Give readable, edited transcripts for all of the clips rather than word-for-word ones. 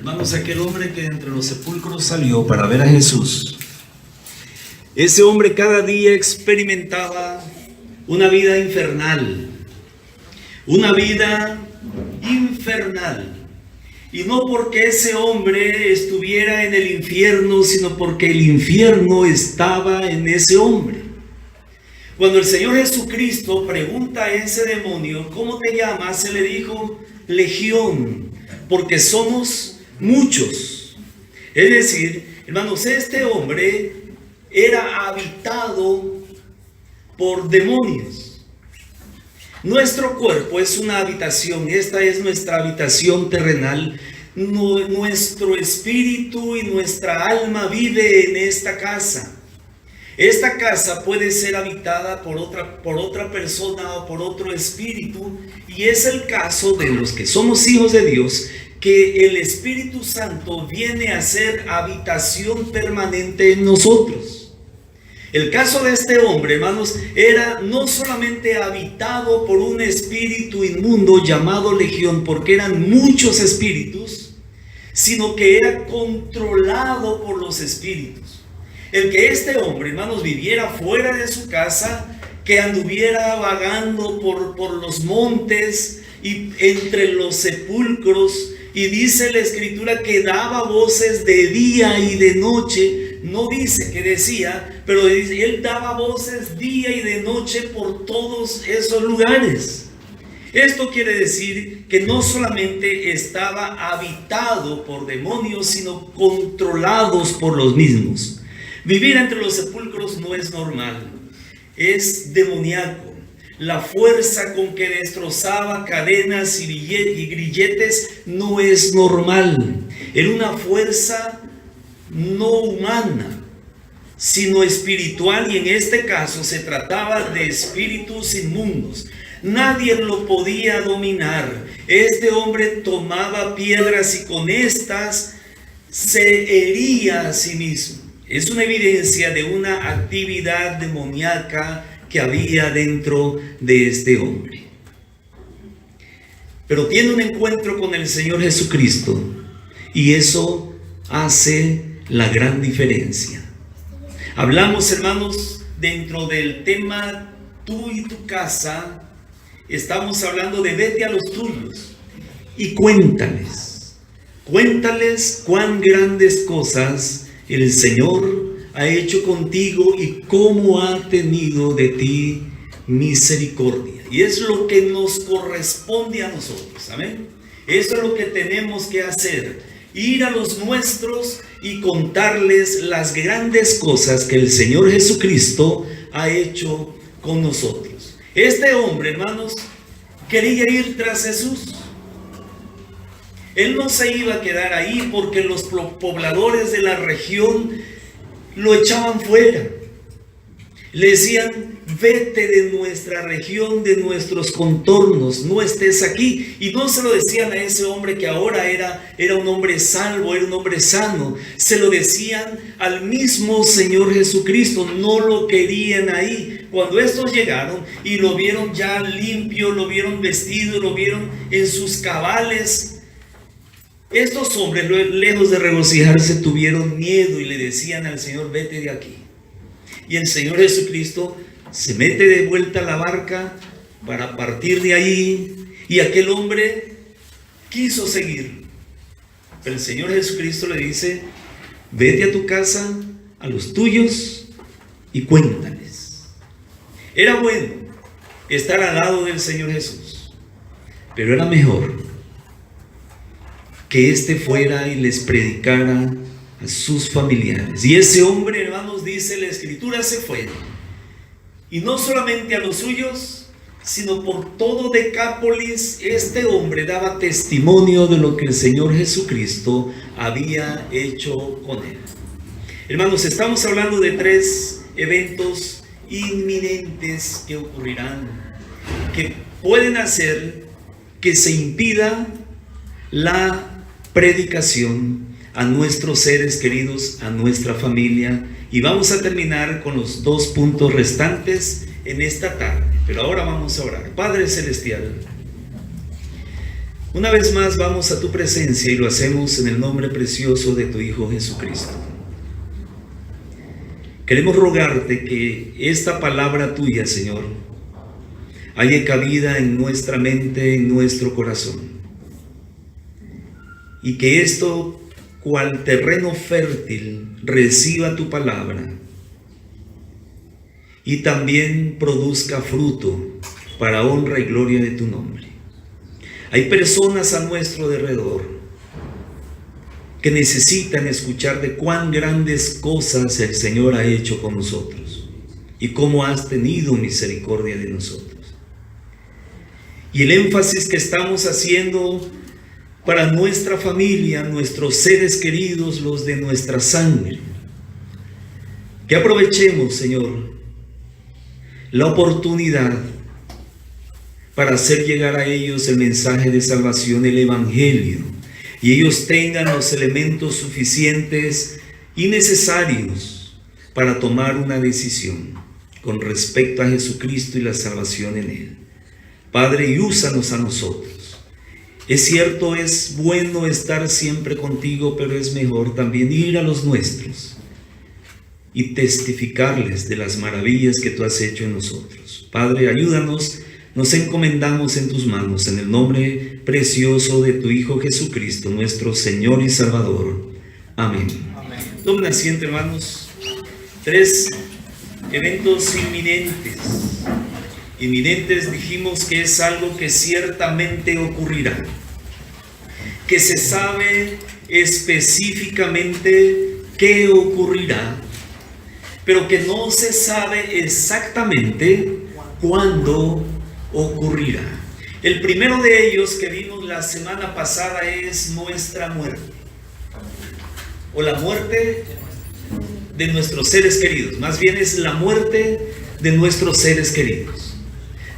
Hermanos, aquel hombre que entre los sepulcros salió para ver a Jesús, ese hombre cada día experimentaba una vida infernal, una vida infernal. Y no porque ese hombre estuviera en el infierno, sino porque el infierno estaba en ese hombre. Cuando el Señor Jesucristo pregunta a ese demonio, ¿cómo te llamas?, se le dijo, Legión, porque somos muchos. Es decir, hermanos, este hombre era habitado por demonios. Nuestro cuerpo es una habitación, esta es nuestra habitación terrenal. Nuestro espíritu y nuestra alma vive en esta casa. Esta casa puede ser habitada por otra persona o por otro espíritu, y es el caso de los que somos hijos de Dios, que el Espíritu Santo viene a ser habitación permanente en nosotros. El caso de este hombre, hermanos, era no solamente habitado por un espíritu inmundo llamado Legión, porque eran muchos espíritus, sino que era controlado por los espíritus. El que este hombre, hermanos, viviera fuera de su casa, que anduviera vagando por los montes y entre los sepulcros, y dice la Escritura que daba voces de día y de noche. No dice que decía, pero dice, él daba voces día y de noche por todos esos lugares. Esto quiere decir que no solamente estaba habitado por demonios, sino controlados por los mismos. Vivir entre los sepulcros no es normal, es demoníaco. La fuerza con que destrozaba cadenas y grilletes no es normal. Era una fuerza no humana, sino espiritual, y en este caso se trataba de espíritus inmundos. Nadie lo podía dominar. Este hombre tomaba piedras y con estas se hería a sí mismo. Es una evidencia de una actividad demoníaca que había dentro de este hombre. Pero tiene un encuentro con el Señor Jesucristo, y eso hace la gran diferencia. Hablamos, hermanos, dentro del tema tú y tu casa, estamos hablando de vete a los tuyos y cuéntales cuán grandes cosas el Señor ha hecho contigo y cómo ha tenido de ti misericordia. Y es lo que nos corresponde a nosotros, amén. Eso es lo que tenemos que hacer, ir a los nuestros y contarles las grandes cosas que el Señor Jesucristo ha hecho con nosotros. Este hombre, hermanos, quería ir tras Jesús. Él no se iba a quedar ahí porque los pobladores de la región lo echaban fuera. Le decían, vete de nuestra región, de nuestros contornos, no estés aquí. Y no se lo decían a ese hombre que ahora era un hombre salvo, era un hombre sano. Se lo decían al mismo Señor Jesucristo, no lo querían ahí. Cuando estos llegaron y lo vieron ya limpio, lo vieron vestido, lo vieron en sus cabales, estos hombres, lejos de regocijarse, tuvieron miedo y le decían al Señor, vete de aquí. Y el Señor Jesucristo se mete de vuelta a la barca para partir de ahí, y aquel hombre quiso seguir. Pero el Señor Jesucristo le dice, vete a tu casa, a los tuyos, y cuéntales. Era bueno estar al lado del Señor Jesús, pero era mejor que éste fuera y les predicara a sus familiares. Y ese hombre, hermanos, dice la Escritura, se fue. Y no solamente a los suyos, sino por todo Decápolis, este hombre daba testimonio de lo que el Señor Jesucristo había hecho con él. Hermanos, estamos hablando de 3 eventos inminentes que ocurrirán, que pueden hacer que se impida la predicación a nuestros seres queridos, a nuestra familia. Y vamos a terminar con los 2 puntos restantes en esta tarde. Pero ahora vamos a orar. Padre Celestial, Una vez más vamos a tu presencia y lo hacemos en el nombre precioso de tu Hijo Jesucristo. Queremos rogarte que esta palabra tuya, Señor, haya cabida en nuestra mente, en nuestro corazón. Y que esto, cual terreno fértil, reciba tu palabra y también produzca fruto para honra y gloria de tu nombre. Hay personas a nuestro alrededor que necesitan escuchar de cuán grandes cosas el Señor ha hecho con nosotros y cómo has tenido misericordia de nosotros. Y el énfasis que estamos haciendo para nuestra familia, nuestros seres queridos, los de nuestra sangre, que aprovechemos, Señor, la oportunidad para hacer llegar a ellos el mensaje de salvación, el Evangelio, y ellos tengan los elementos suficientes y necesarios para tomar una decisión con respecto a Jesucristo y la salvación en Él. Padre, y úsanos a nosotros. Es cierto, es bueno estar siempre contigo, pero es mejor también ir a los nuestros y testificarles de las maravillas que tú has hecho en nosotros. Padre, ayúdanos. Nos encomendamos en tus manos, en el nombre precioso de tu Hijo Jesucristo, nuestro Señor y Salvador. Amén. Tomen asiento, hermanos. 3 eventos inminentes. Inminentes dijimos que es algo que ciertamente ocurrirá, que se sabe específicamente qué ocurrirá, pero que no se sabe exactamente cuándo ocurrirá. El primero de ellos que vimos la semana pasada es nuestra muerte, o la muerte de nuestros seres queridos. Más bien es la muerte de nuestros seres queridos.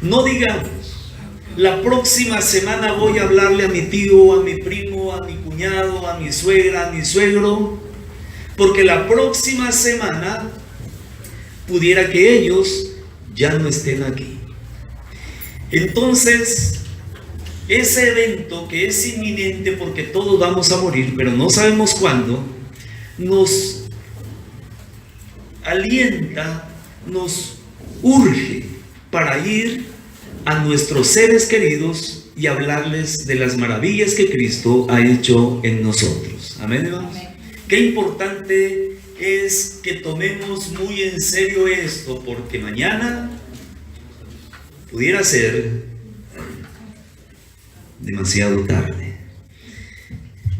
No digamos, la próxima semana voy a hablarle a mi tío, a mi primo, a mi cuñado, a mi suegra, a mi suegro, porque la próxima semana pudiera que ellos ya no estén aquí. Entonces, ese evento que es inminente, porque todos vamos a morir, pero no sabemos cuándo, nos alienta, nos urge para ir a nuestros seres queridos y hablarles de las maravillas que Cristo ha hecho en nosotros. Amén, hermanos. Qué importante es que tomemos muy en serio esto, porque mañana pudiera ser demasiado tarde.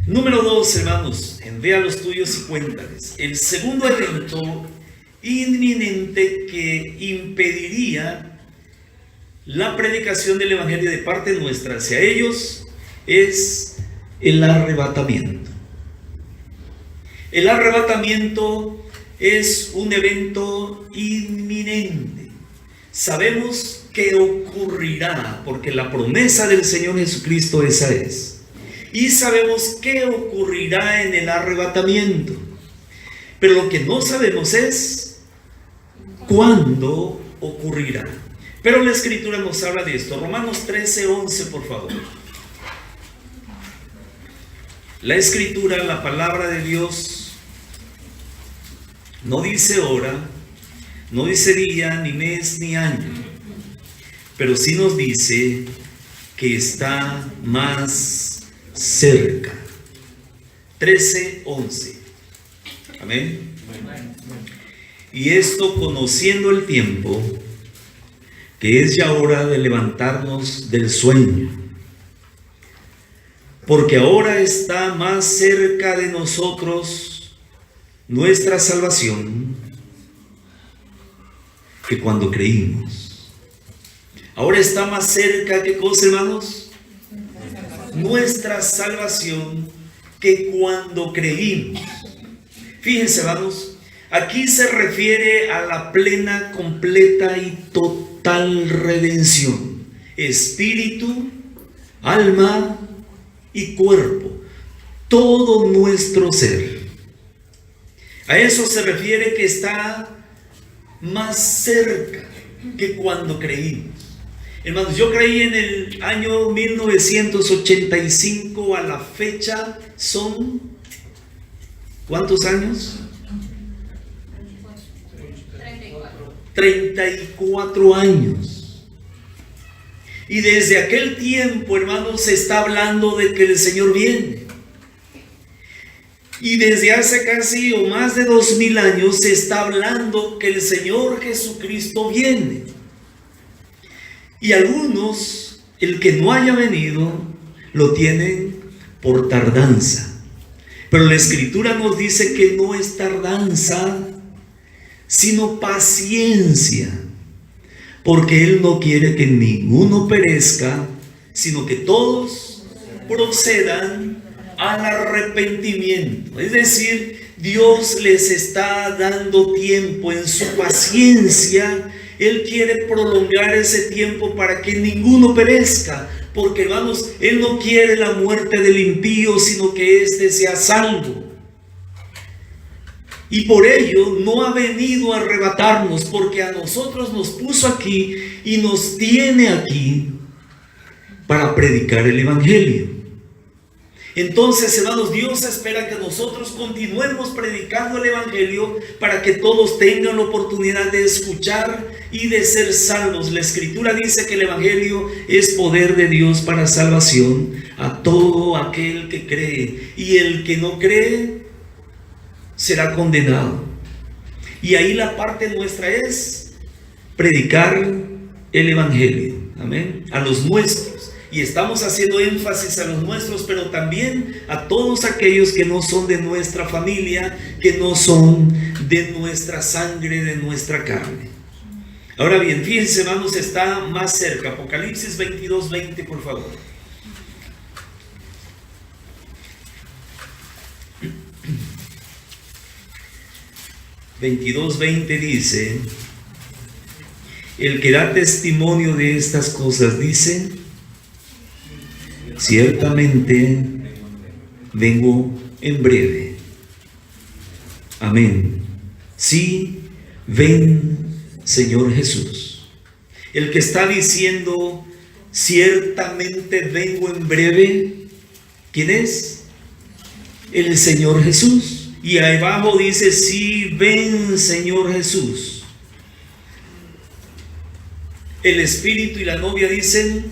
Número 2, hermanos, envía los tuyos y cuéntales. El segundo evento inminente que impediría la predicación del Evangelio de parte nuestra hacia ellos es el arrebatamiento. El arrebatamiento es un evento inminente. Sabemos que ocurrirá, porque la promesa del Señor Jesucristo esa es. Y sabemos qué ocurrirá en el arrebatamiento. Pero lo que no sabemos es cuándo ocurrirá. Pero la Escritura nos habla de esto. Romanos 13:11, por favor. La Escritura, la palabra de Dios, no dice hora, no dice día, ni mes, ni año, pero sí nos dice que está más cerca. 13:11. Amén. Y esto conociendo el tiempo, que es ya hora de levantarnos del sueño, porque ahora está más cerca de nosotros nuestra salvación que cuando creímos. Ahora está más cerca, ¿qué cosa, hermanos? Nuestra salvación que cuando creímos. Fíjense, hermanos, aquí se refiere a la plena, completa y total redención. Espíritu, alma y cuerpo. Todo nuestro ser. A eso se refiere que está más cerca que cuando creímos. Hermanos, yo creí en el año 1985 a la fecha, son ¿cuántos años? 34 años. Y desde aquel tiempo, hermanos, se está hablando de que el Señor viene. Y desde hace casi o más de 2000 años se está hablando que el Señor Jesucristo viene. Y algunos, el que no haya venido, lo tienen por tardanza. Pero la Escritura nos dice que no es tardanza, sino paciencia. Porque Él no quiere que ninguno perezca, sino que todos procedan al arrepentimiento. Es decir, Dios les está dando tiempo en su paciencia. Él quiere prolongar ese tiempo para que ninguno perezca, porque hermanos, Él no quiere la muerte del impío, sino que éste sea salvo. Y por ello no ha venido a arrebatarnos, porque a nosotros nos puso aquí y nos tiene aquí para predicar el Evangelio. Entonces, hermanos, Dios espera que nosotros continuemos predicando el Evangelio para que todos tengan la oportunidad de escuchar y de ser salvos. La Escritura dice que el Evangelio es poder de Dios para salvación a todo aquel que cree, y el que no cree será condenado. Y ahí la parte nuestra es predicar el Evangelio, amén, a los nuestros. Y estamos haciendo énfasis a los nuestros, pero también a todos aquellos que no son de nuestra familia, que no son de nuestra sangre, de nuestra carne. Ahora bien, fíjense, hermanos, está más cerca. Apocalipsis 22:20, por favor. (22:20) dice: el que da testimonio de estas cosas dice: ciertamente vengo en breve. Amén. Sí, ven, Señor Jesús. El que está diciendo ciertamente vengo en breve, ¿quién es? El Señor Jesús. Y ahí abajo dice: sí, ven, Señor Jesús. El Espíritu y la novia dicen: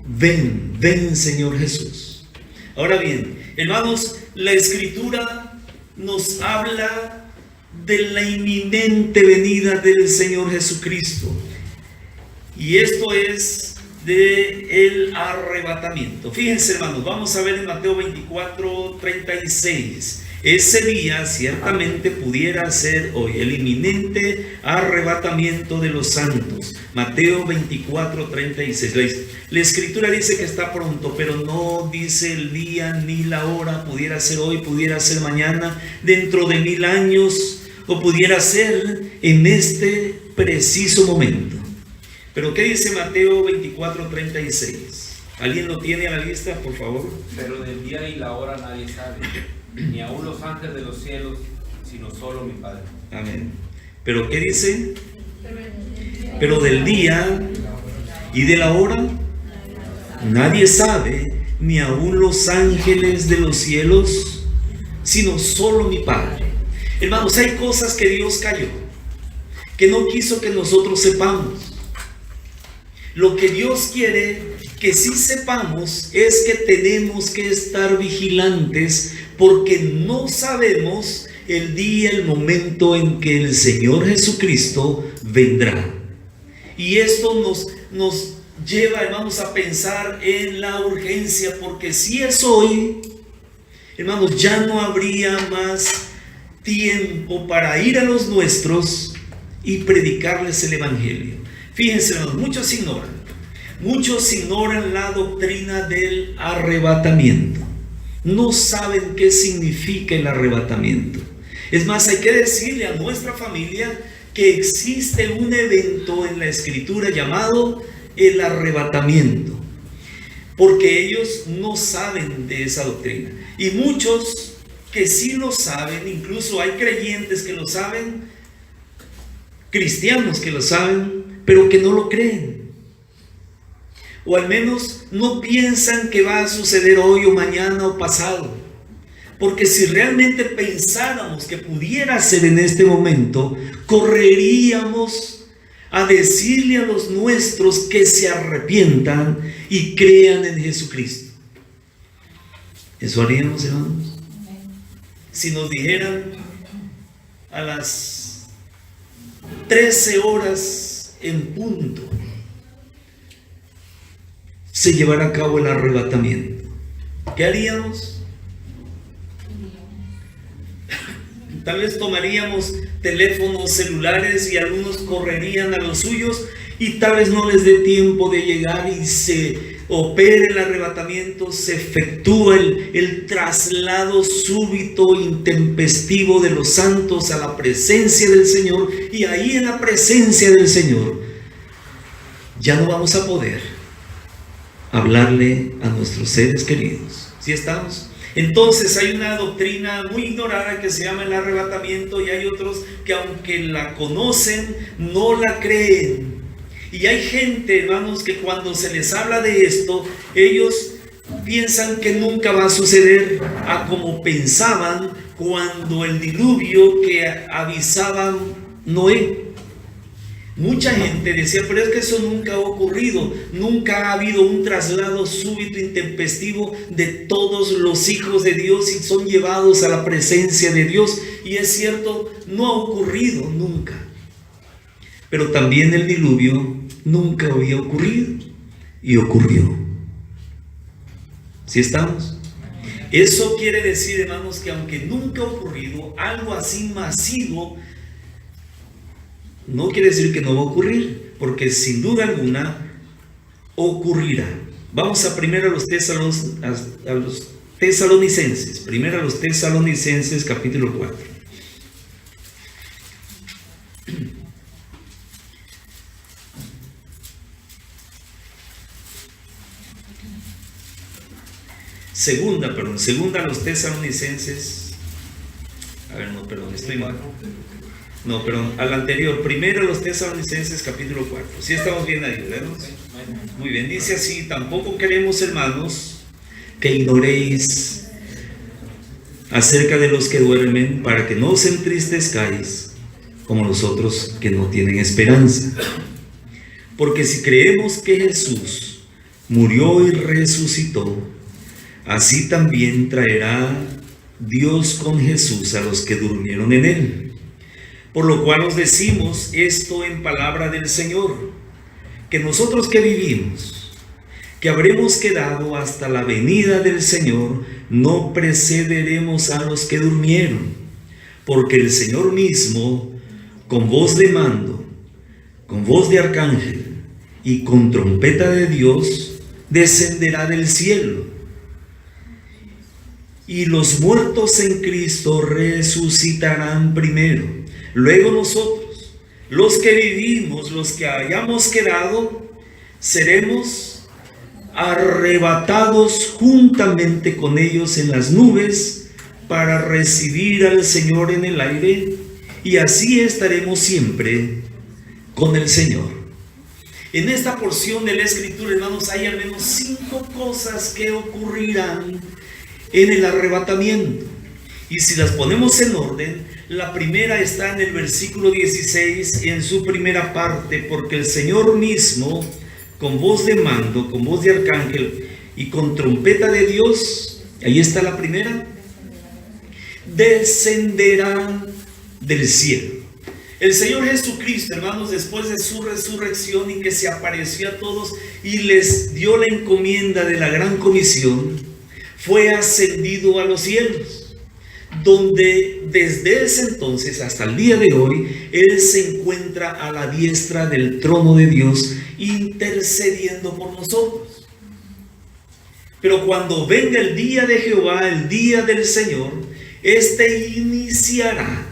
ven, ven, Señor Jesús. Ahora bien, hermanos, la Escritura nos habla de la inminente venida del Señor Jesucristo. Y esto es del arrebatamiento. Fíjense, hermanos, vamos a ver en Mateo 24:36. Ese día ciertamente pudiera ser hoy, el inminente arrebatamiento de los santos. Mateo 24:36. La Escritura dice que está pronto, pero no dice el día ni la hora. Pudiera ser hoy, pudiera ser mañana, dentro de 1000 años, o pudiera ser en este preciso momento. Pero ¿qué dice Mateo 24:36? ¿Alguien lo tiene a la lista, por favor? Pero del día y la hora nadie sabe, ni aun los ángeles de los cielos, sino solo mi Padre. Amén. ¿Pero qué dice? Pero del día y de la hora nadie sabe, ni aun los ángeles de los cielos, sino solo mi Padre. Hermanos, hay cosas que Dios calló, que no quiso que nosotros sepamos. Lo que Dios quiere que sí sepamos es que tenemos que estar vigilantes, porque no sabemos el día, el momento en que el Señor Jesucristo vendrá. Y esto nos lleva, hermanos, a pensar en la urgencia, porque si es hoy, hermanos, ya no habría más tiempo para ir a los nuestros y predicarles el Evangelio. Fíjense, hermanos, muchos ignoran la doctrina del arrebatamiento. No saben qué significa el arrebatamiento. Es más, hay que decirle a nuestra familia que existe un evento en la Escritura llamado el arrebatamiento, porque ellos no saben de esa doctrina. Y muchos que sí lo saben, incluso hay creyentes que lo saben, cristianos que lo saben, pero que no lo creen. o al menos no piensan que va a suceder hoy o mañana o pasado. Porque si realmente pensáramos que pudiera ser en este momento, correríamos a decirle a los nuestros que se arrepientan y crean en Jesucristo. ¿Eso haríamos, hermanos? Si nos dijeran a las 13 horas en punto se llevará a cabo el arrebatamiento, ¿qué haríamos? Tal vez tomaríamos teléfonos celulares y algunos correrían a los suyos y tal vez no les dé tiempo de llegar y se opera el arrebatamiento, se efectúa el traslado súbito, intempestivo de los santos a la presencia del Señor, y ahí en la presencia del Señor ya no vamos a poder hablarle a nuestros seres queridos. ¿Sí estamos? Entonces hay una doctrina muy ignorada que se llama el arrebatamiento, y hay otros que aunque la conocen no la creen. Y hay gente, hermanos, que cuando se les habla de esto, ellos piensan que nunca va a suceder, a como pensaban cuando el diluvio que avisaba Noé. Mucha gente decía, pero es que eso nunca ha ocurrido, nunca ha habido un traslado súbito, intempestivo de todos los hijos de Dios y son llevados a la presencia de Dios. Y es cierto, no ha ocurrido nunca. Pero también el diluvio nunca había ocurrido y ocurrió. ¿Sí estamos? Eso quiere decir, hermanos, que aunque nunca ha ocurrido algo así masivo, no quiere decir que no va a ocurrir, porque sin duda alguna ocurrirá. Vamos a primero a los tesalonicenses, primero a los tesalonicenses capítulo 4. Segunda a los tesalonicenses. Estoy mal. No, perdón, al anterior, primero a los tesalonicenses capítulo 4. ¿Sí estamos bien ahí, verdad? Muy bien, dice así: tampoco queremos, hermanos, que ignoréis acerca de los que duermen, para que no os entristezcáis como los otros que no tienen esperanza. Porque si creemos que Jesús murió y resucitó, así también traerá Dios con Jesús a los que durmieron en él. Por lo cual os decimos esto en palabra del Señor, que nosotros que vivimos, que habremos quedado hasta la venida del Señor, no precederemos a los que durmieron, porque el Señor mismo, con voz de mando, con voz de arcángel y con trompeta de Dios, descenderá del cielo. Y los muertos en Cristo resucitarán primero. Luego nosotros, los que vivimos, los que hayamos quedado, seremos arrebatados juntamente con ellos en las nubes para recibir al Señor en el aire, y así estaremos siempre con el Señor. En esta porción de la Escritura, hermanos, hay al menos 5 cosas que ocurrirán en el arrebatamiento. Y si las ponemos en orden, la primera está en el versículo 16, en su primera parte: porque el Señor mismo, con voz de mando, con voz de arcángel y con trompeta de Dios, ahí está la primera, descenderá del cielo. El Señor Jesucristo, hermanos, después de su resurrección y que se apareció a todos y les dio la encomienda de la gran comisión, fue ascendido a los cielos, donde desde ese entonces hasta el día de hoy Él se encuentra a la diestra del trono de Dios, intercediendo por nosotros. Pero cuando venga el día de Jehová, el día del Señor, este iniciará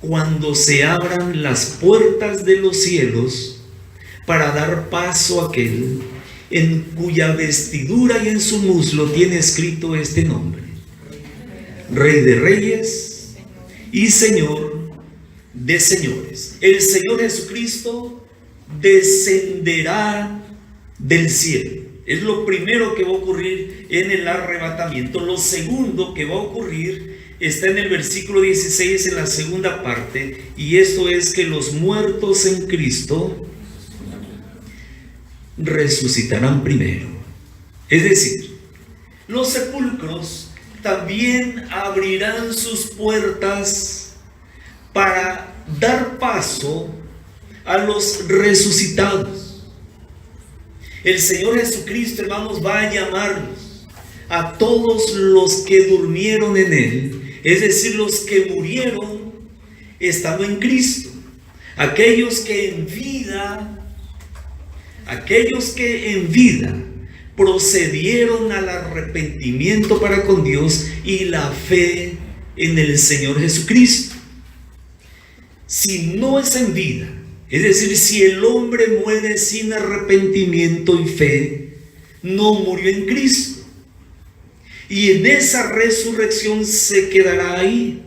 cuando se abran las puertas de los cielos para dar paso a aquel en cuya vestidura y en su muslo tiene escrito este nombre: Rey de Reyes y Señor de Señores. El Señor Jesucristo descenderá del cielo. Es lo primero que va a ocurrir en el arrebatamiento. Lo segundo que va a ocurrir está en el versículo 16, en la segunda parte, y esto es que los muertos en Cristo resucitarán primero. Es decir, los sepulcros también abrirán sus puertas para dar paso a los resucitados. El Señor Jesucristo, hermanos, va a llamarlos a todos los que durmieron en Él, es decir, los que murieron estando en Cristo, aquellos que en vida procedieron al arrepentimiento para con Dios y la fe en el Señor Jesucristo. Si no es en vida, es decir, si el hombre muere sin arrepentimiento y fe, no murió en Cristo. Y en esa resurrección se quedará ahí.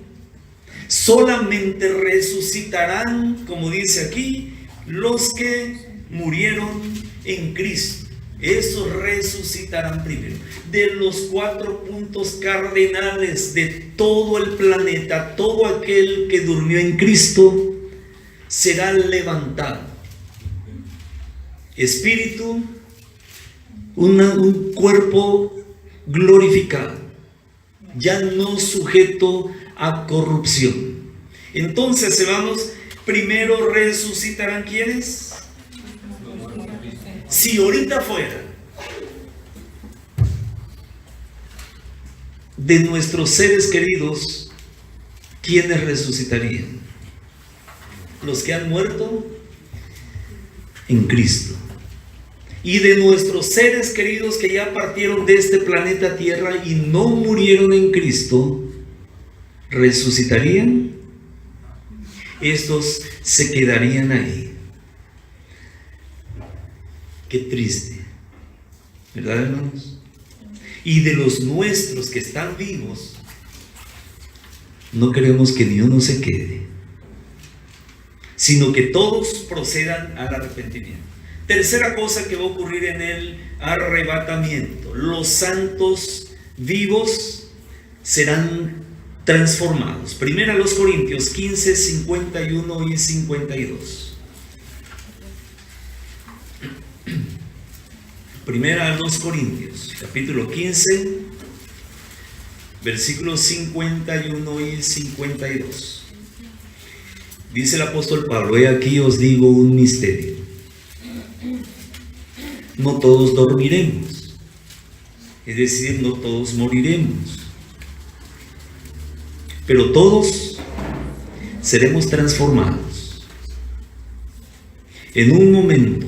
Solamente resucitarán, como dice aquí, los que murieron en Cristo. Esos resucitarán primero. De los 4 puntos cardinales de todo el planeta, todo aquel que durmió en Cristo será levantado. Espíritu, un cuerpo glorificado, ya no sujeto a corrupción. Entonces, hermanos, primero resucitarán ¿quiénes? Si ahorita fuera de nuestros seres queridos, ¿quiénes resucitarían? Los que han muerto en Cristo. Y de nuestros seres queridos que ya partieron de este planeta Tierra y no murieron en Cristo, ¿resucitarían? Estos se quedarían ahí. Qué triste, ¿verdad, hermanos? Y de los nuestros que están vivos, no queremos que ni uno se quede, sino que todos procedan al arrepentimiento. Tercera cosa que va a ocurrir en el arrebatamiento: los santos vivos serán transformados. Primera a los Corintios 15, 51 y 52. Primera a los Corintios, capítulo 15, versículos 51 y 52. Dice el apóstol Pablo: he aquí os digo un misterio. No todos dormiremos, es decir, no todos moriremos, pero todos seremos transformados en un momento,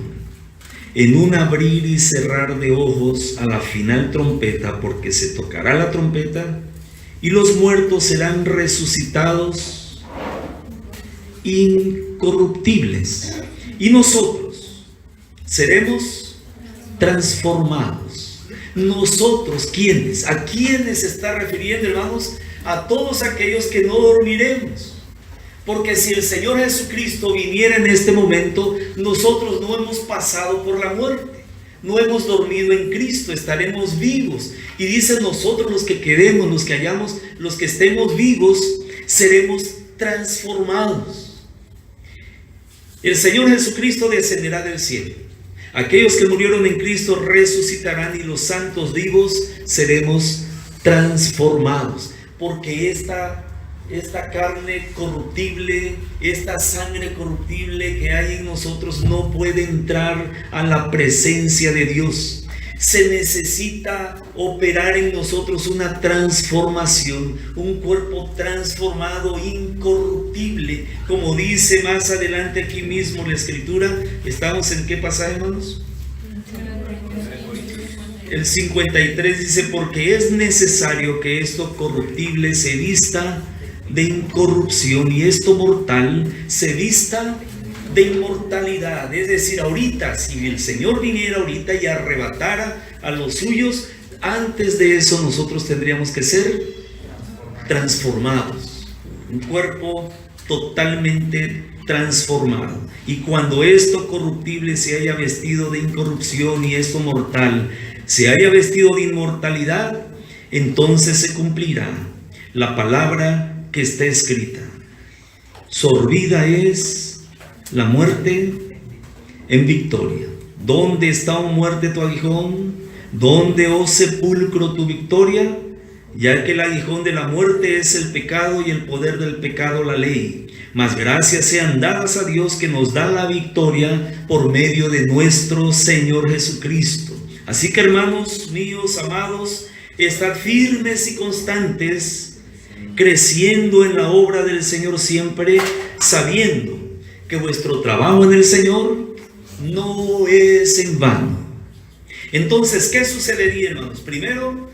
en un abrir y cerrar de ojos, a la final trompeta, porque se tocará la trompeta y los muertos serán resucitados incorruptibles, y nosotros seremos transformados. Nosotros, ¿quiénes? ¿A quiénes se está refiriendo, hermanos? A todos aquellos que no dormiremos. Porque si el Señor Jesucristo viniera en este momento, nosotros no hemos pasado por la muerte, no hemos dormido en Cristo, estaremos vivos. Y dice: nosotros, los que quedemos, los que hayamos, los que estemos vivos, seremos transformados. El Señor Jesucristo descenderá del cielo. Aquellos que murieron en Cristo resucitarán, y los santos vivos seremos transformados. Porque esta carne corruptible, esta sangre corruptible que hay en nosotros no puede entrar a la presencia de Dios. Se necesita operar en nosotros una transformación, un cuerpo transformado, incorruptible, como dice más adelante aquí mismo la Escritura. ¿Estamos en qué pasaje, hermanos? El 53 dice: porque es necesario que esto corruptible se vista de incorrupción y esto mortal se vista de inmortalidad. Es decir, ahorita, si el Señor viniera ahorita y arrebatara a los suyos, antes de eso nosotros tendríamos que ser transformados. Un cuerpo totalmente transformado. Y cuando esto corruptible se haya vestido de incorrupción y esto mortal se haya vestido de inmortalidad, entonces se cumplirá la palabra que está escrita: sorbida es la muerte en victoria. ¿Dónde está, oh muerte, tu aguijón? ¿Dónde, oh sepulcro, tu victoria? Ya que el aguijón de la muerte es el pecado y el poder del pecado la ley. Mas gracias sean dadas a Dios que nos da la victoria por medio de nuestro Señor Jesucristo. Así que, hermanos míos, amados, estad firmes y constantes, creciendo en la obra del Señor siempre, sabiendo que vuestro trabajo en el Señor no es en vano. Entonces, ¿qué sucedería, hermanos? Primero,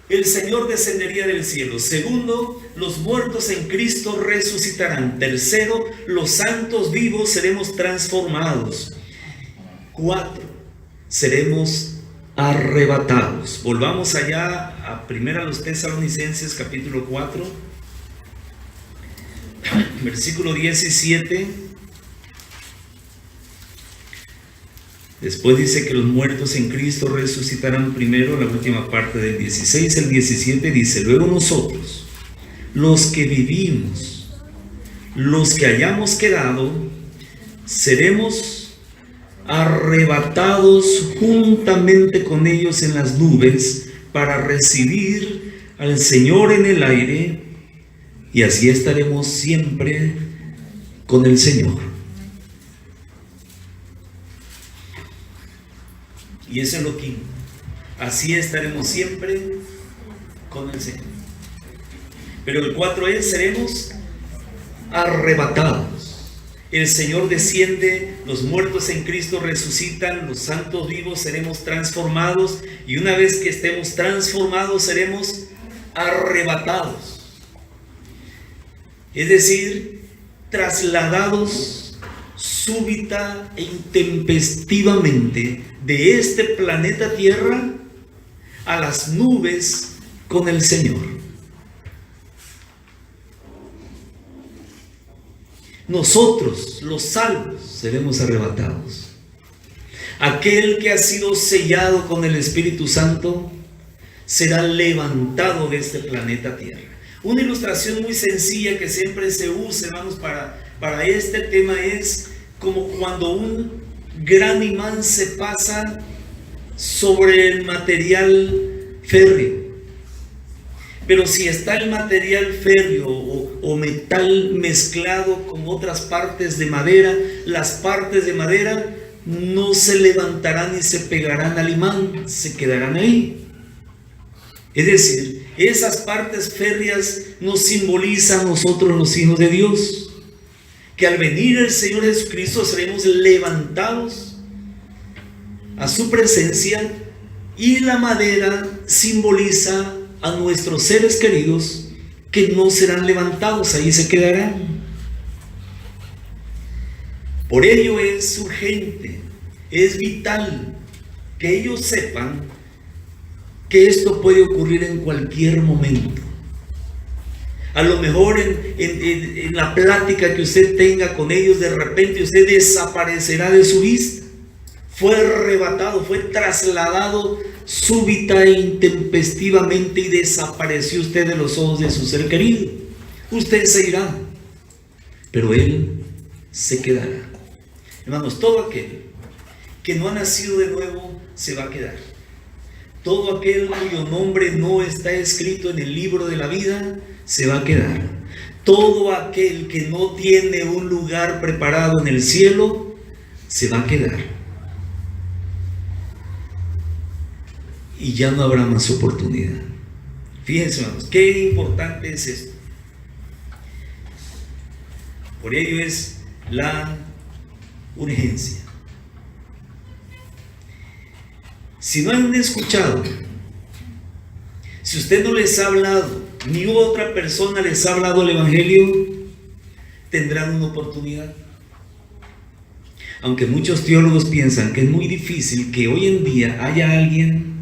el Señor descendería del cielo. Segundo, los muertos en Cristo resucitarán. Tercero, los santos vivos seremos transformados. 4, seremos arrebatados. Volvamos allá a 1 Tesalonicenses capítulo 4, versículo 17. Después dice que los muertos en Cristo resucitarán primero. La última parte del 16, el 17 dice: luego nosotros, los que vivimos, los que hayamos quedado, seremos arrebatados juntamente con ellos en las nubes para recibir al Señor en el aire, y así estaremos siempre con el Señor. Y eso es lo que así estaremos siempre con el Señor. Pero el 4 es: seremos arrebatados. El Señor desciende, los muertos en Cristo resucitan, los santos vivos seremos transformados, y una vez que estemos transformados seremos arrebatados. Es decir, trasladados súbita e intempestivamente de este planeta Tierra a las nubes con el Señor. Nosotros, los salvos, seremos arrebatados. Aquel que ha sido sellado con el Espíritu Santo será levantado de este planeta Tierra. Una ilustración muy sencilla que siempre se usa, hermanos, para este tema es como cuando un gran imán se pasa sobre el material férreo. Pero si está el material férreo o metal mezclado con otras partes de madera, las partes de madera no se levantarán y se pegarán al imán, se quedarán ahí. Es decir, esas partes férreas nos simbolizan a nosotros, los hijos de Dios, que al venir el Señor Jesucristo seremos levantados a su presencia, y la madera simboliza a nuestros seres queridos que no serán levantados, ahí se quedarán. Por ello es urgente, es vital que ellos sepan que esto puede ocurrir en cualquier momento. A lo mejor en la plática que usted tenga con ellos, de repente usted desaparecerá de su vista. Fue arrebatado, fue trasladado súbita e intempestivamente y desapareció usted de los ojos de su ser querido. Usted se irá, pero él se quedará. Hermanos, todo aquel que no ha nacido de nuevo se va a quedar. Todo aquel cuyo nombre no está escrito en el libro de la vida se va a quedar. Todo aquel que no tiene un lugar preparado en el cielo se va a quedar. Y ya no habrá más oportunidad. Fíjense, hermanos, qué importante es esto. Por ello es la urgencia. Si no han escuchado, si usted no les ha hablado, ni otra persona les ha hablado el Evangelio, tendrán una oportunidad. Aunque muchos teólogos piensan que es muy difícil que hoy en día haya alguien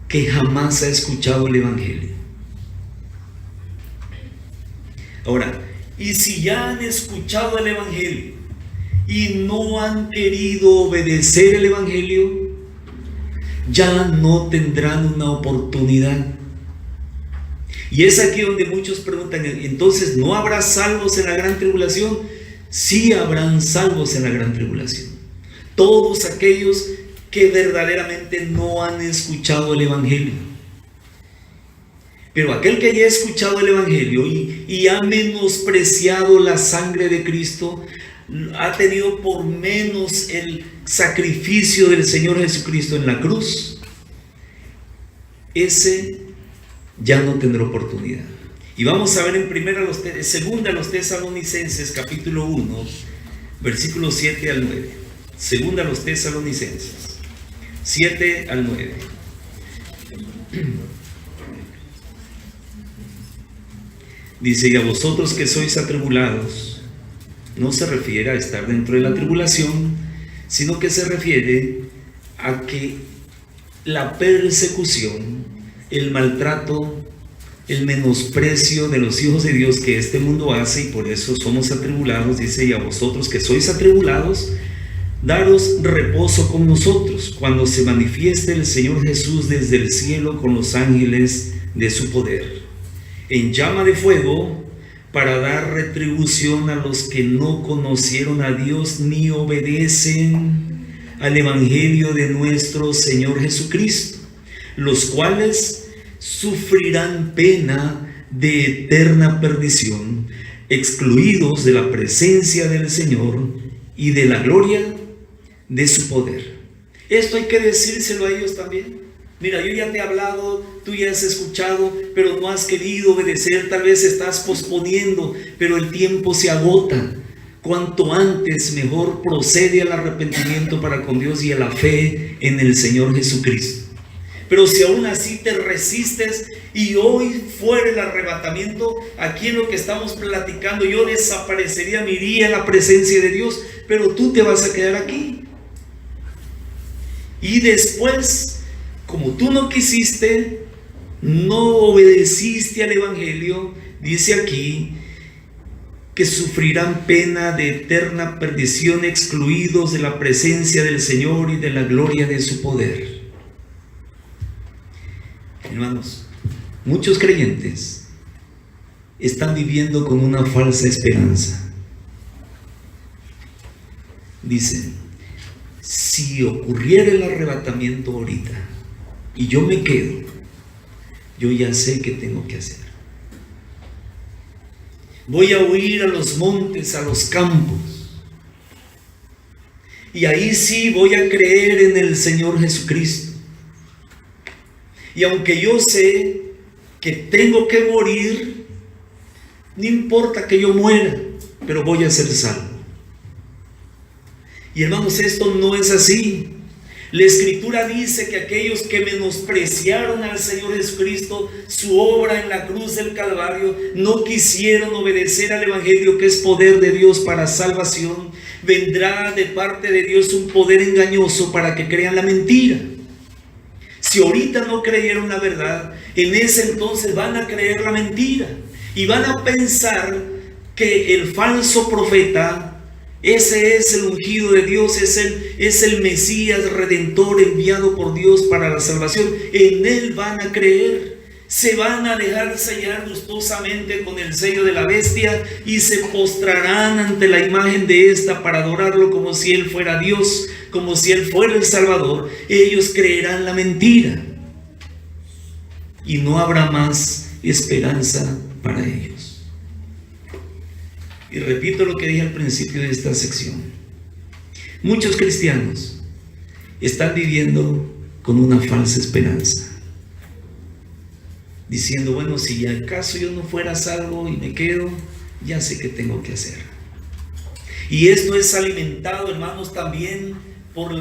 que jamás ha escuchado el Evangelio. Ahora, Y si ya han escuchado el Evangelio y no han querido obedecer el Evangelio, ya no tendrán una oportunidad. Y es aquí donde muchos preguntan, entonces, ¿no habrá salvos en la gran tribulación? Sí habrán salvos en la gran tribulación. Todos aquellos que verdaderamente no han escuchado el Evangelio. Pero aquel que haya escuchado el Evangelio y ha menospreciado la sangre de Cristo, ha tenido por menos el sacrificio del Señor Jesucristo en la cruz, ese ya no tendrá oportunidad. Y vamos a ver en segunda a los Tesalonicenses, capítulo 1, versículos 7 al 9. Segunda a los Tesalonicenses, 7 al 9. Dice: y a vosotros que sois atribulados, no se refiere a estar dentro de la tribulación, sino que se refiere a que la persecución, el maltrato, el menosprecio de los hijos de Dios que este mundo hace, y por eso somos atribulados, dice: y a vosotros que sois atribulados, daros reposo con nosotros, cuando se manifieste el Señor Jesús desde el cielo con los ángeles de su poder, en llama de fuego, para dar retribución a los que no conocieron a Dios ni obedecen al Evangelio de nuestro Señor Jesucristo, los cuales sufrirán pena de eterna perdición, excluidos de la presencia del Señor y de la gloria de su poder. Esto hay que decírselo a ellos también. Mira, yo ya te he hablado, tú ya has escuchado, pero no has querido obedecer. Tal vez estás posponiendo, pero el tiempo se agota. Cuanto antes, mejor procede al arrepentimiento para con Dios y a la fe en el Señor Jesucristo. Pero si aún así te resistes y hoy fuera el arrebatamiento, aquí en lo que estamos platicando, yo desaparecería, me iría a la presencia de Dios, pero tú te vas a quedar aquí. Y después, como tú no quisiste, no obedeciste al Evangelio, dice aquí que sufrirán pena de eterna perdición, excluidos de la presencia del Señor y de la gloria de su poder. Hermanos, muchos creyentes están viviendo con una falsa esperanza. Dicen: si ocurriera el arrebatamiento ahorita y yo me quedo, yo ya sé qué tengo que hacer. Voy a huir a los montes, a los campos, y ahí sí voy a creer en el Señor Jesucristo. Y aunque yo sé que tengo que morir, no importa que yo muera, pero voy a ser salvo. Y hermanos, esto no es así. La Escritura dice que aquellos que menospreciaron al Señor Jesucristo, su obra en la cruz del Calvario, no quisieron obedecer al Evangelio, que es poder de Dios para salvación, vendrá de parte de Dios un poder engañoso para que crean la mentira. Si ahorita no creyeron la verdad, en ese entonces van a creer la mentira y van a pensar que el falso profeta, ese es el ungido de Dios, es el Mesías redentor enviado por Dios para la salvación. En él van a creer, se van a dejar sellar gustosamente con el sello de la bestia y se postrarán ante la imagen de esta para adorarlo como si él fuera Dios, como si él fuera el Salvador. Ellos creerán la mentira y no habrá más esperanza para ellos. Y repito lo que dije al principio de esta sección: muchos cristianos están viviendo con una falsa esperanza, diciendo: bueno, si acaso yo no fuera salvo y me quedo, ya sé qué tengo que hacer. Y esto es alimentado, hermanos, también por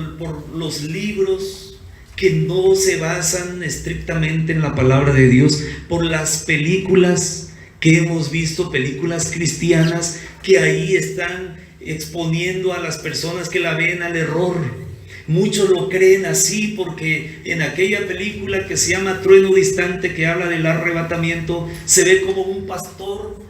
los libros que no se basan estrictamente en la palabra de Dios, por las películas que hemos visto, películas cristianas, que ahí están exponiendo a las personas que la ven al error. Muchos lo creen así porque en aquella película que se llama Trueno Distante, que habla del arrebatamiento, se ve como un pastor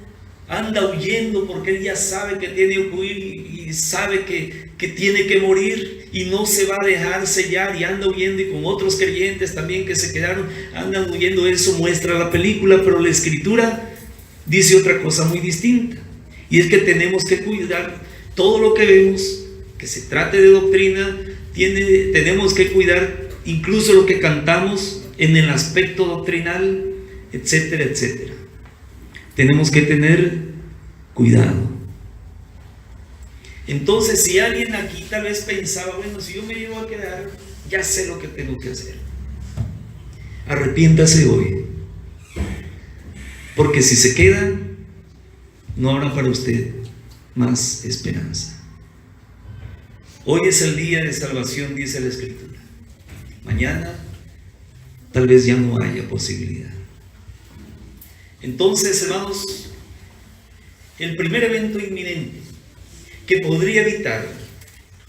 anda huyendo porque él ya sabe que tiene que huir y sabe que tiene que morir y no se va a dejar sellar y anda huyendo, y con otros creyentes también que se quedaron, andan huyendo. Eso muestra la película, pero la Escritura dice otra cosa muy distinta, y es que tenemos que cuidar todo lo que vemos, que se trate de doctrina, tenemos que cuidar incluso lo que cantamos en el aspecto doctrinal, etcétera, etcétera. Tenemos que tener cuidado. Entonces, si alguien aquí tal vez pensaba, bueno, si yo me llevo a quedar, ya sé lo que tengo que hacer. Arrepiéntase hoy, porque si se queda, no habrá para usted más esperanza. Hoy es el día de salvación, dice la Escritura. Mañana tal vez ya no haya posibilidad. Entonces, hermanos, el primer evento inminente que podría evitar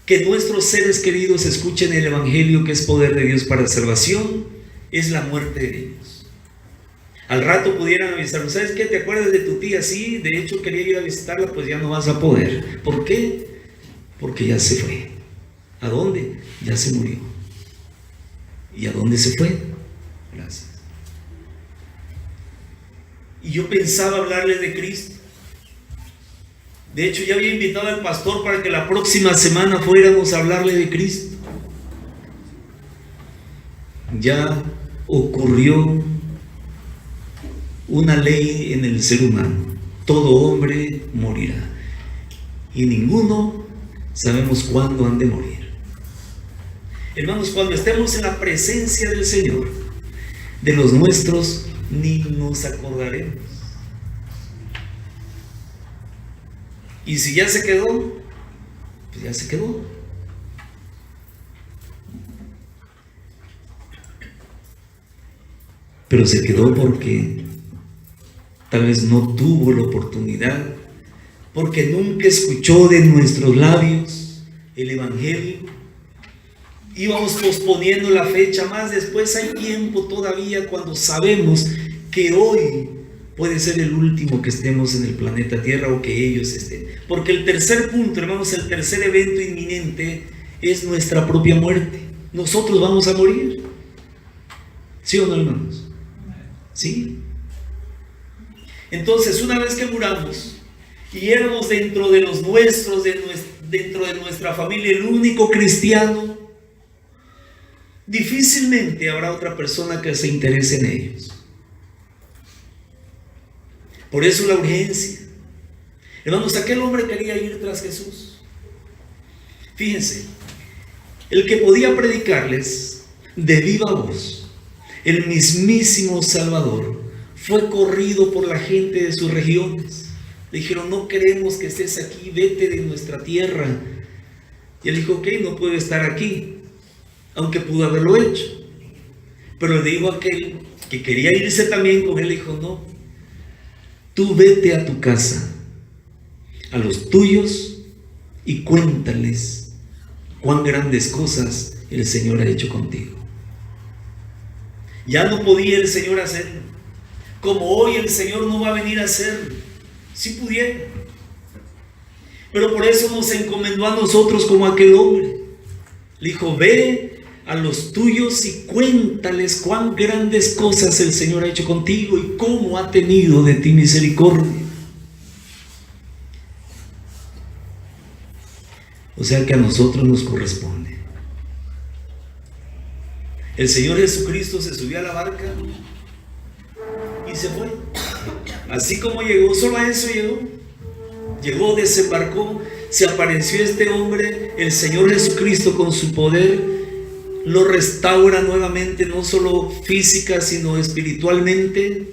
que nuestros seres queridos escuchen el Evangelio, que es poder de Dios para salvación, es la muerte de ellos. Al rato pudieran avisar, ¿sabes qué? ¿Te acuerdas de tu tía? Sí, de hecho quería ir a visitarla, pues ya no vas a poder. ¿Por qué? Porque ya se fue. ¿A dónde? Ya se murió. ¿Y a dónde se fue? Gracias. Y yo pensaba hablarles de Cristo. De hecho, ya había invitado al pastor para que la próxima semana fuéramos a hablarle de Cristo. Ya ocurrió una ley en el ser humano: todo hombre morirá, y ninguno sabemos cuándo han de morir. Hermanos, cuando estemos en la presencia del Señor, de los nuestros ni nos acordaremos. Y si ya se quedó, pues ya se quedó. Pero se quedó porque tal vez no tuvo la oportunidad, porque nunca escuchó de nuestros labios el Evangelio. Íbamos posponiendo la fecha más. Después hay tiempo todavía, cuando sabemos que hoy puede ser el último que estemos en el planeta Tierra, o que ellos estén. Porque el tercer punto, hermanos, el tercer evento inminente es nuestra propia muerte. Nosotros vamos a morir. ¿Sí o no, hermanos? ¿Sí? Entonces, una vez que muramos y éramos dentro de los nuestros, dentro de nuestra familia, el único cristiano, difícilmente habrá otra persona que se interese en ellos. Por eso la urgencia. Hermanos, aquel hombre quería ir tras Jesús. Fíjense, el que podía predicarles de viva voz, el mismísimo Salvador, fue corrido por la gente de sus regiones. Le dijeron: no queremos que estés aquí, vete de nuestra tierra. Y él dijo: ok, no puedo estar aquí, aunque pudo haberlo hecho. Pero le dijo a aquel que quería irse también con él, dijo: no, tú vete a tu casa, a los tuyos, y cuéntales cuán grandes cosas el Señor ha hecho contigo. Ya no podía el Señor hacerlo, como hoy el Señor no va a venir a hacerlo. Si pudiera, pero por eso nos encomendó a nosotros como aquel hombre. Le dijo: ve a los tuyos y cuéntales cuán grandes cosas el Señor ha hecho contigo y cómo ha tenido de ti misericordia. O sea que a nosotros nos corresponde. El Señor Jesucristo se subió a la barca y se fue. Así como llegó, solo a eso llegó. Llegó, desembarcó, se apareció este hombre. El Señor Jesucristo, con su poder, lo restaura nuevamente, no solo física sino espiritualmente.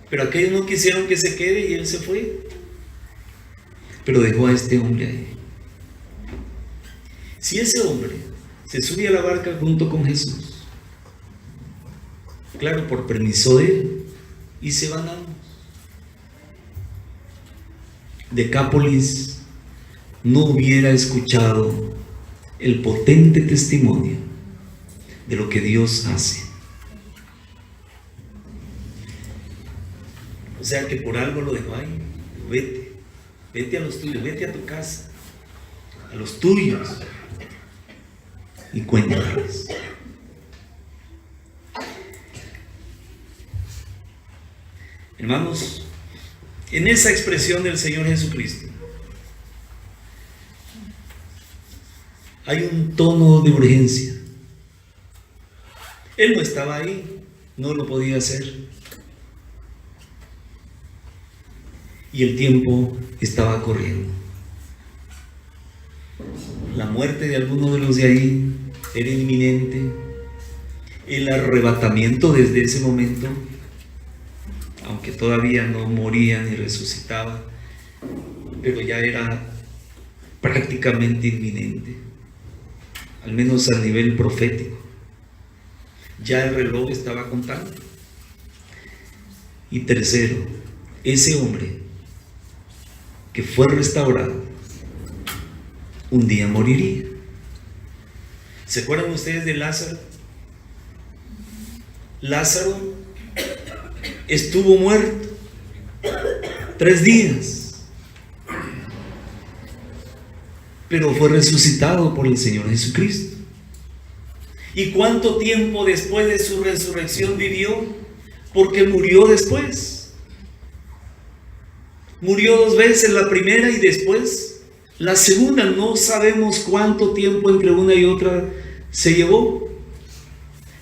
Pero aquellos no quisieron que se quede y él se fue, pero dejó a este hombre ahí. Si ese hombre se sube a la barca junto con Jesús, claro, por permiso de él, y se van ambos, Decápolis no hubiera escuchado el potente testimonio de lo que Dios hace. O sea que por algo lo dejó ahí. Vete, vete a los tuyos, vete a tu casa, a los tuyos, y cuéntales. Hermanos, en esa expresión del Señor Jesucristo hay un tono de urgencia. Él no estaba ahí, no lo podía hacer. Y el tiempo estaba corriendo. La muerte de alguno de los de ahí era inminente. El arrebatamiento desde ese momento, aunque todavía no moría ni resucitaba, pero ya era prácticamente inminente, al menos a nivel profético. Ya el reloj estaba contando. Y tercero, ese hombre que fue restaurado un día moriría. ¿Se acuerdan ustedes de Lázaro? Lázaro estuvo muerto 3 días, pero fue resucitado por el Señor Jesucristo. ¿Y cuánto tiempo después de su resurrección vivió? Porque murió después. Murió 2 veces, la primera y después la segunda. No sabemos cuánto tiempo entre una y otra se llevó.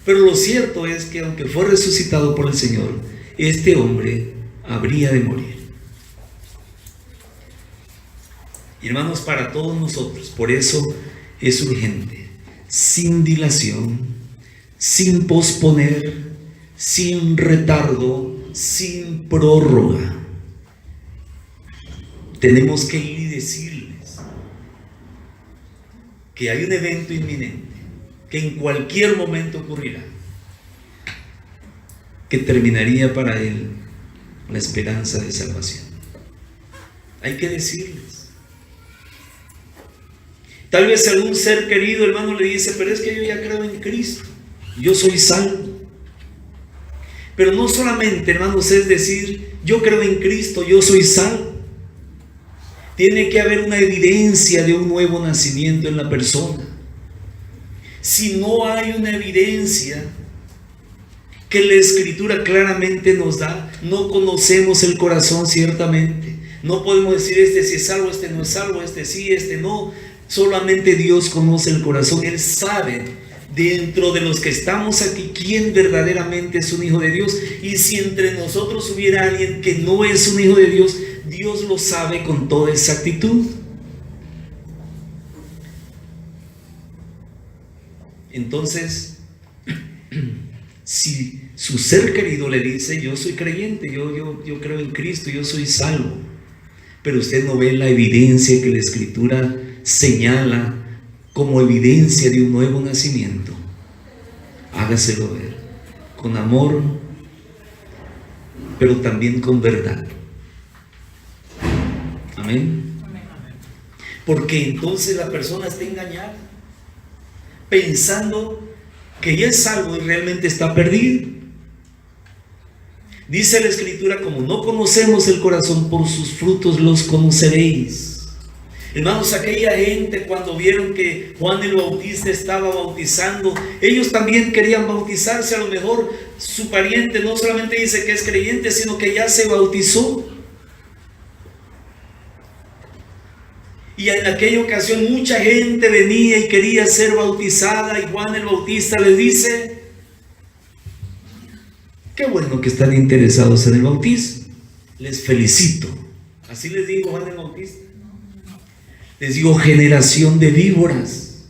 Pero lo cierto es que aunque fue resucitado por el Señor, este hombre habría de morir. Y hermanos, para todos nosotros, por eso es urgente, sin dilación, sin posponer, sin retardo, sin prórroga. Tenemos que ir y decirles que hay un evento inminente, que en cualquier momento ocurrirá, que terminaría para él la esperanza de salvación. Hay que decirles. Tal vez algún ser querido, hermano, le dice: pero es que yo ya creo en Cristo, yo soy salvo. Pero no solamente, hermanos, es decir yo creo en Cristo, yo soy salvo. Tiene que haber una evidencia de un nuevo nacimiento en la persona. Si no hay una evidencia que la Escritura claramente nos da, no conocemos el corazón ciertamente. No podemos decir este sí es salvo, este no es salvo, este sí, este no. Solamente Dios conoce el corazón. Él sabe dentro de los que estamos aquí quién verdaderamente es un hijo de Dios. Y si entre nosotros hubiera alguien que no es un hijo de Dios, Dios lo sabe con toda exactitud. Entonces, si su ser querido le dice: yo soy creyente, yo creo en Cristo, yo soy salvo, pero usted no ve la evidencia que la Escritura señala como evidencia de un nuevo nacimiento, hágaselo ver con amor, pero también con verdad. Amén. Porque entonces la persona está engañada, pensando que ya es salvo y realmente está perdido. Dice la Escritura: como no conocemos el corazón, por sus frutos los conoceréis. Hermanos, aquella gente, cuando vieron que Juan el Bautista estaba bautizando, ellos también querían bautizarse. A lo mejor su pariente no solamente dice que es creyente, sino que ya se bautizó. Y en aquella ocasión mucha gente venía y quería ser bautizada, y Juan el Bautista les dice: qué bueno que están interesados en el bautismo, les felicito. Así les dijo Juan el Bautista. Les digo: generación de víboras,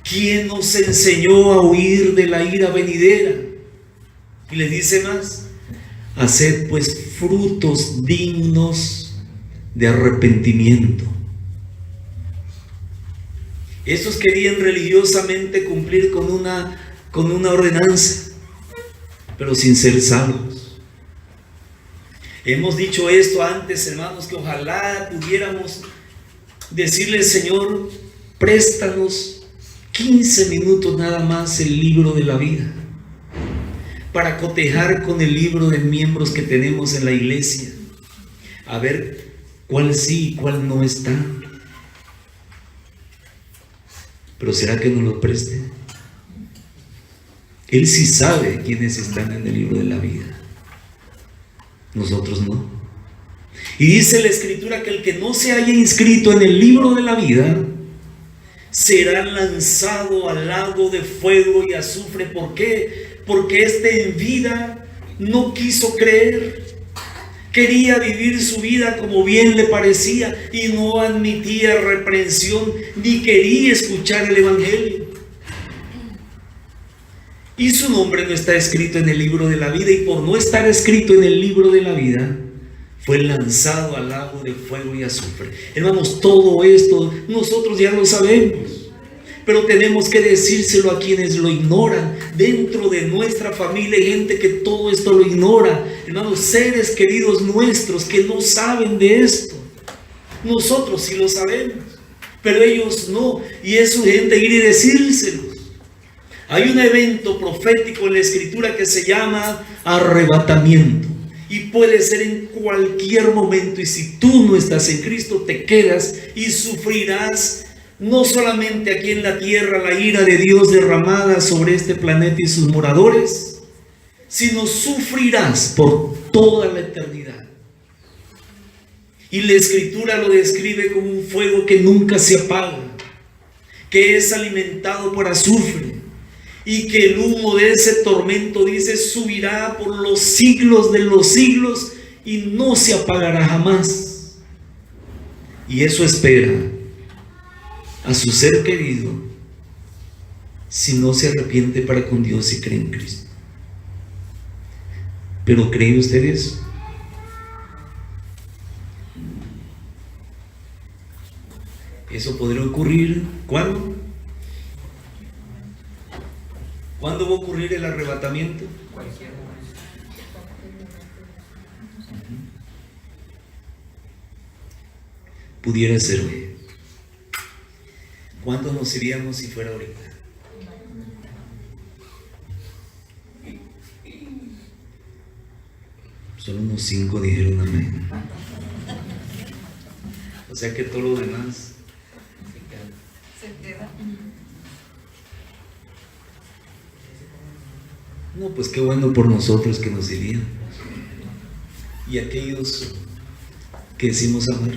¿quién nos enseñó a huir de la ira venidera? Y les dice más: haced pues frutos dignos de arrepentimiento. Estos querían religiosamente cumplir con una ordenanza, pero sin ser salvos. Hemos dicho esto antes, hermanos, que ojalá pudiéramos decirle: Señor, préstanos 15 minutos nada más el libro de la vida, para cotejar con el libro de miembros que tenemos en la iglesia, a ver cuál sí y cuál no está. Pero ¿será que nos lo preste? Él sí sabe quiénes están en el libro de la vida, nosotros no. Y dice la Escritura que el que no se haya inscrito en el libro de la vida será lanzado al lago de fuego y azufre. ¿Por qué? Porque en vida no quiso creer. Quería vivir su vida como bien le parecía y no admitía reprensión ni quería escuchar el Evangelio. Y su nombre no está escrito en el libro de la vida, y por no estar escrito en el libro de la vida fue lanzado al lago de fuego y azufre. Hermanos, todo esto nosotros ya lo sabemos, pero tenemos que decírselo a quienes lo ignoran. Dentro de nuestra familia hay gente que todo esto lo ignora. Hermanos, seres queridos nuestros que no saben de esto. Nosotros sí lo sabemos, pero ellos no, y es urgente ir y decírselos. Hay un evento profético en la Escritura que se llama arrebatamiento, y puede ser en cualquier momento. Y si tú no estás en Cristo, te quedas y sufrirás no solamente aquí en la tierra la ira de Dios derramada sobre este planeta y sus moradores, sino sufrirás por toda la eternidad. Y la Escritura lo describe como un fuego que nunca se apaga, que es alimentado por azufre, y que el humo de ese tormento, dice, subirá por los siglos de los siglos y no se apagará jamás. Y eso espera a su ser querido si no se arrepiente para con Dios y cree en Cristo. ¿Pero creen ustedes? Eso podría ocurrir ¿cuándo? ¿Cuándo va a ocurrir el arrebatamiento? Cualquier momento. Pudiera ser hoy. ¿Cuándo nos iríamos si fuera ahorita? Solo unos 5 dijeron amén. O sea que todo lo demás se queda. no, pues qué bueno por nosotros que nos iríamos. Y aquellos que decimos amar.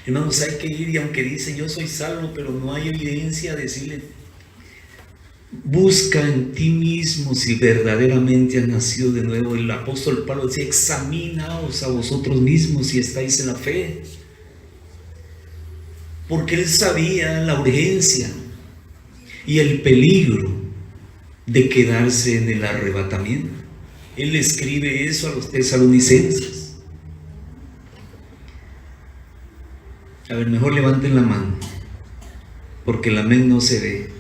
Hermanos, hay que ir, y aunque dice yo soy salvo, pero no hay evidencia, decirle, busca en ti mismo si verdaderamente has nacido de nuevo. El apóstol Pablo decía, examinaos a vosotros mismos si estáis en la fe. Porque él sabía la urgencia y el peligro de quedarse en el arrebatamiento. Él escribe eso a los tesalonicenses. A ver, mejor levanten la mano, porque el amén no se ve.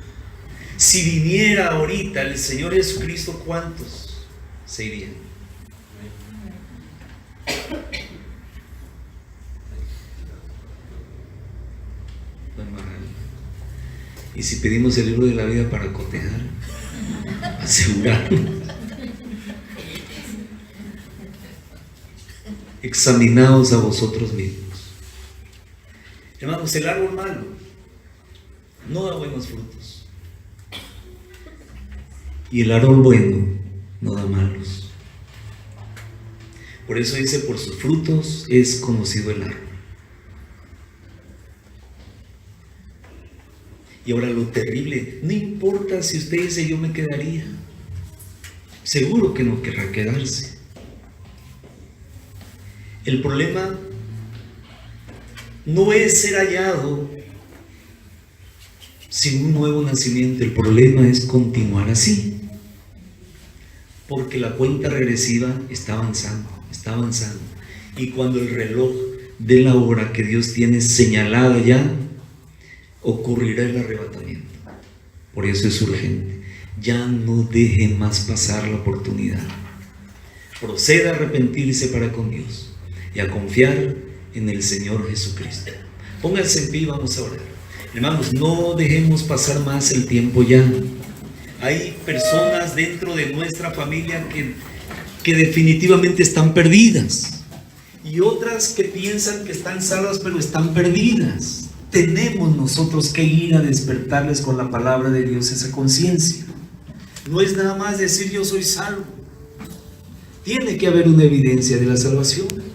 Si viniera ahorita el Señor Jesucristo, ¿cuántos se irían? Y si pedimos el libro de la vida para cotejar, asegurarnos. Examinaos a vosotros mismos. Hermanos, el árbol malo no da buenos frutos, y el árbol bueno no da malos. Por eso dice, por sus frutos es conocido el árbol. Y ahora lo terrible, no importa si usted dice yo me quedaría, seguro que no querrá quedarse. El problema no es ser hallado sin un nuevo nacimiento, el problema es continuar así, porque la cuenta regresiva está avanzando, y cuando el reloj de la hora que Dios tiene señalada ya, ocurrirá el arrebatamiento. Por eso es urgente, ya no deje más pasar la oportunidad, proceda a arrepentirse para con Dios y a confiar en el Señor Jesucristo. Pónganse en pie y vamos a orar. Hermanos, no dejemos pasar más el tiempo ya. Hay personas dentro de nuestra familia que definitivamente están perdidas. Y otras que piensan que están salvas, pero están perdidas. Tenemos nosotros que ir a despertarles con la palabra de Dios esa conciencia. No es nada más decir yo soy salvo. Tiene que haber una evidencia de la salvación.